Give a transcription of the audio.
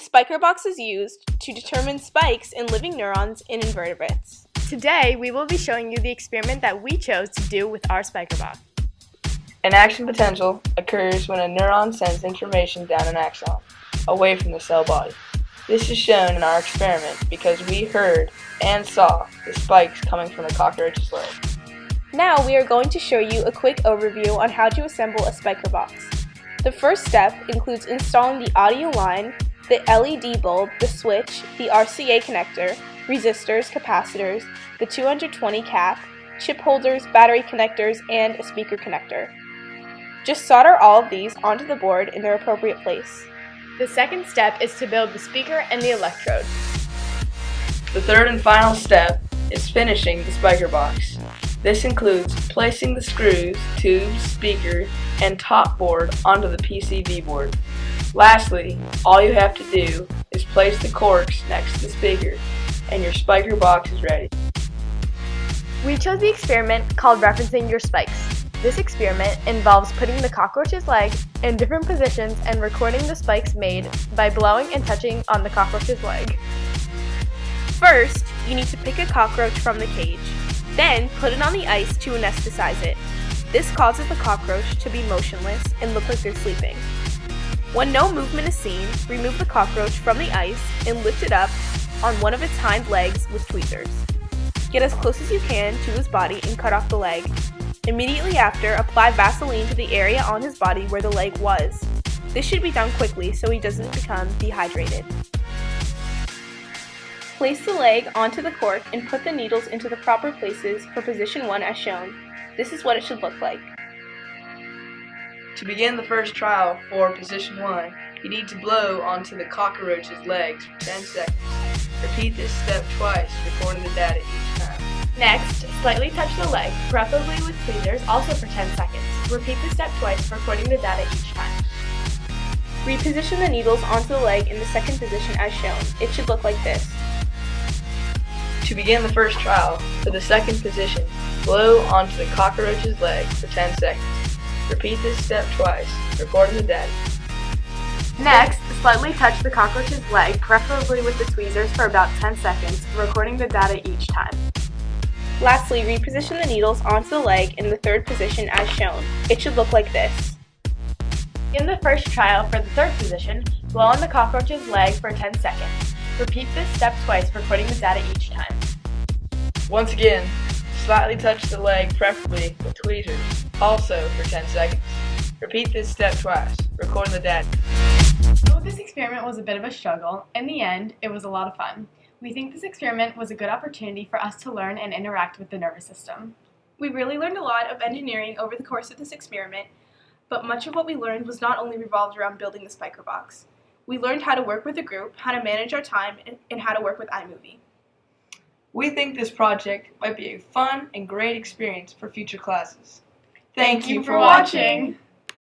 spiker box is used to determine spikes in living neurons in invertebrates. Today, we will be showing you the experiment that we chose to do with our spiker box. An action potential occurs when a neuron sends information down an axon, away from the cell body. This is shown in our experiment because we heard and saw the spikes coming from the cockroach's leg. Now we are going to show you a quick overview on how to assemble a spiker box. The first step includes installing the audio line, the LED bulb, the switch, the RCA connector, resistors, capacitors, the 220 cap, chip holders, battery connectors, and a speaker connector. Just solder all of these onto the board in their appropriate place. The second step is to build the speaker and the electrode. The third and final step is finishing the spiker box. This includes placing the screws, tubes, speaker, and top board onto the PCB board. Lastly, all you have to do is place the corks next to the speaker, and your spiker box is ready. We chose the experiment called Referencing Your Spikes. This experiment involves putting the cockroach's leg in different positions and recording the spikes made by blowing and touching on the cockroach's leg. First, you need to pick a cockroach from the cage. Then, put it on the ice to anesthetize it. This causes the cockroach to be motionless and look like they're sleeping. When no movement is seen, remove the cockroach from the ice and lift it up on one of its hind legs with tweezers. Get as close as you can to his body and cut off the leg. Immediately after, apply Vaseline to the area on his body where the leg was. This should be done quickly so he doesn't become dehydrated. Place the leg onto the cork and put the needles into the proper places for position 1 as shown. This is what it should look like. To begin the first trial for position 1, you need to blow onto the cockroach's legs for 10 seconds. Repeat this step twice, recording the data each time. Next, slightly touch the leg, preferably with tweezers, also for 10 seconds. Repeat the step twice, recording the data each time. Reposition the needles onto the leg in the second position as shown. It should look like this. To begin the first trial, for the second position, blow onto the cockroach's leg for 10 seconds. Repeat this step twice, recording the data. Next, slightly touch the cockroach's leg, preferably with the tweezers, for about 10 seconds, recording the data each time. Lastly, reposition the needles onto the leg in the third position as shown. It should look like this. In the first trial for the third position, blow on the cockroach's leg for 10 seconds. Repeat this step twice, recording the data each time. Once again, slightly touch the leg, preferably with tweezers, also for 10 seconds. Repeat this step twice, recording the data. Though this experiment was a bit of a struggle, in the end, it was a lot of fun. We think this experiment was a good opportunity for us to learn and interact with the nervous system. We really learned a lot of engineering over the course of this experiment, but much of what we learned was not only revolved around building the spiker box. We learned how to work with a group, how to manage our time, and how to work with iMovie. We think this project might be a fun and great experience for future classes. Thank you for watching!